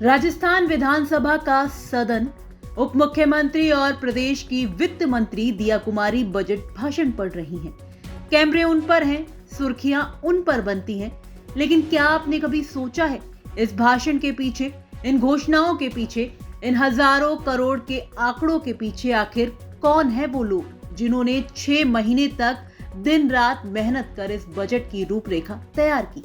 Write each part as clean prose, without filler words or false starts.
राजस्थान विधानसभा का सदन, उप मुख्यमंत्री और प्रदेश की वित्त मंत्री दिया कुमारी बजट भाषण पढ़ रही हैं। कैमरे उन पर हैं, सुर्खियां उन पर बनती हैं, लेकिन क्या आपने कभी सोचा है इस भाषण के पीछे, इन घोषणाओं के पीछे, इन हजारों करोड़ के आंकड़ों के पीछे आखिर कौन है वो लोग जिन्होंने 6 महीने तक दिन रात मेहनत कर इस बजट की रूपरेखा तैयार की।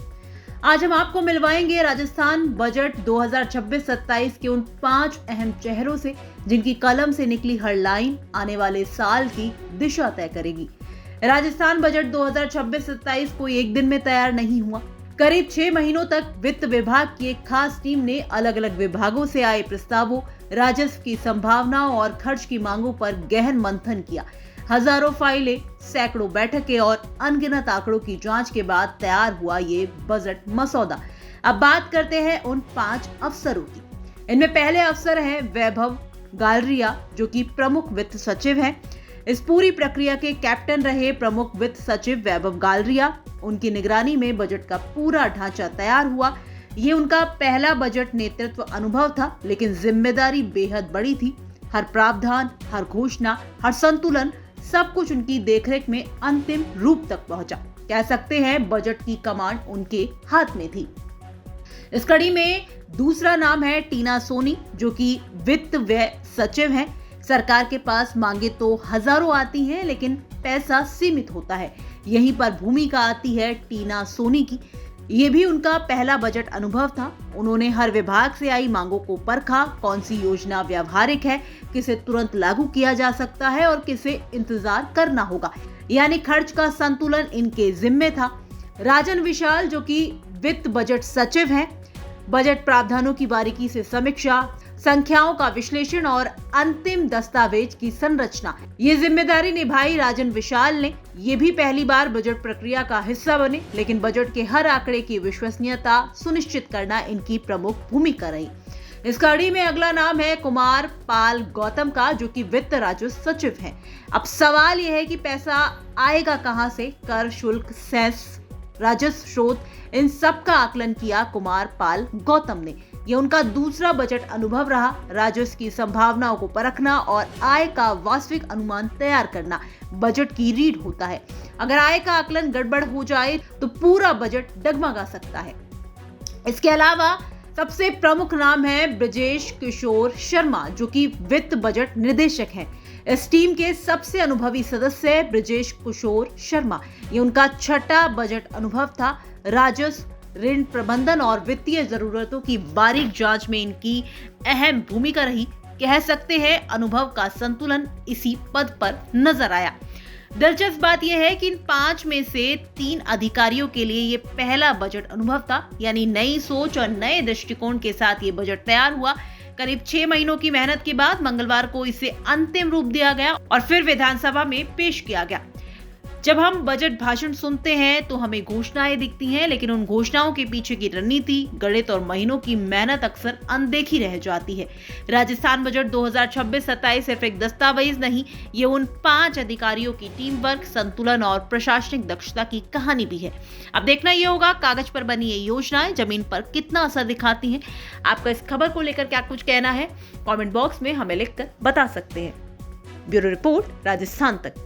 आज हम आपको मिलवाएंगे राजस्थान बजट 2026-27 के उन 5 अहम चेहरों से जिनकी कलम से निकली हर लाइन आने वाले साल की दिशा तय करेगी। राजस्थान बजट 2026-27 कोई एक दिन में तैयार नहीं हुआ। करीब 6 महीनों तक वित्त विभाग की एक खास टीम ने अलग अलग विभागों से आए प्रस्तावों, राजस्व की संभावनाओं और खर्च की मांगों पर गहन मंथन किया। हजारों फाइलें, सैकड़ों बैठकें और अनगिनत आंकड़ों की जांच के बाद तैयार हुआ ये बजट मसौदा। अब बात करते हैं उन 5 अफसरों की। इनमें पहले अफसर हैं वैभव गालरिया, जो कि प्रमुख वित्त सचिव हैं। इस पूरी प्रक्रिया के कैप्टन रहे प्रमुख वित्त सचिव वैभव गालरिया। उनकी निगरानी में बजट का पूरा ढांचा तैयार हुआ। ये उनका पहला बजट नेतृत्व अनुभव था, लेकिन जिम्मेदारी बेहद बड़ी थी। हर प्रावधान, हर घोषणा, हर संतुलन, सब कुछ उनकी देखरेख में अंतिम रूप तक पहुंचा। कह सकते हैं बजट की कमांड उनके हाथ में थी। इस कड़ी में दूसरा नाम है टीना सोनी, जो कि वित्त व्यय सचिव हैं। सरकार के पास मांगे तो हजारों आती हैं, लेकिन पैसा सीमित होता है। यहीं पर भूमिका आती है टीना सोनी की। ये भी उनका पहला बजट अनुभव था। उन्होंने हर विभाग से आई मांगों को परखा, कौन सी योजना व्यावहारिक है, किसे तुरंत लागू किया जा सकता है और किसे इंतजार करना होगा। यानी खर्च का संतुलन इनके जिम्मे था। राजन विशाल, जो कि वित्त बजट सचिव हैं, बजट प्रावधानों की बारीकी से समीक्षा, संख्याओं का विश्लेषण और अंतिम दस्तावेज की संरचना, ये जिम्मेदारी निभाई राजन विशाल ने। ये भी पहली बार बजट प्रक्रिया का हिस्सा बने, लेकिन बजट के हर आंकड़े की विश्वसनीयता सुनिश्चित करना इनकी प्रमुख भूमिका रही। इस कड़ी में अगला नाम है कुमार पाल गौतम का, जो कि वित्त राजस्व सचिव हैं। अब सवाल यह है कि पैसा आएगा कहां से? कर, शुल्क, सेस, राजस्व स्रोत, इन सब का आकलन किया कुमार पाल गौतम ने। यह उनका दूसरा बजट अनुभव रहा। राजस्व की संभावनाओं को परखना और आय का वास्तविक अनुमान तैयार करना बजट की रीढ़ होता है। अगर आय का आकलन गड़बड़ हो जाए तो पूरा बजट डगमगा सकता है। इसके अलावा सबसे प्रमुख नाम है ब्रजेश किशोर शर्मा, जो कि वित्त बजट निदेशक हैं। इस टीम के सबसे अनुभवी सदस्य ब्रजेश किशोर शर्मा। ये उनका छठा बजट अनुभव था। राजस्व, ऋण प्रबंधन और वित्तीय जरूरतों की बारीक जांच में इनकी अहम भूमिका रही। कह सकते हैं अनुभव का संतुलन इसी पद पर नजर आया। दिलचस्प बात यह है कि इन 5 में से 3 अधिकारियों के लिए ये पहला बजट अनुभव था। यानी नई सोच और नए दृष्टिकोण के साथ ये बजट तैयार हुआ। करीब 6 महीनों की मेहनत के बाद मंगलवार को इसे अंतिम रूप दिया गया और फिर विधानसभा में पेश किया गया। जब हम बजट भाषण सुनते हैं तो हमें घोषणाएं दिखती हैं, लेकिन उन घोषणाओं के पीछे की रणनीति, गणित और महीनों की मेहनत अक्सर अनदेखी रह जाती है। राजस्थान बजट 2026-27 सिर्फ एक दस्तावेज नहीं, ये उन 5 अधिकारियों की टीम वर्क, संतुलन और प्रशासनिक दक्षता की कहानी भी है। अब देखना यह होगा कागज पर बनी ये योजनाएं जमीन पर कितना असर दिखाती हैं। आपका इस खबर को लेकर क्या कुछ कहना है, कमेंट बॉक्स में हमें लिखकर बता सकते हैं। ब्यूरो रिपोर्ट, राजस्थान तक।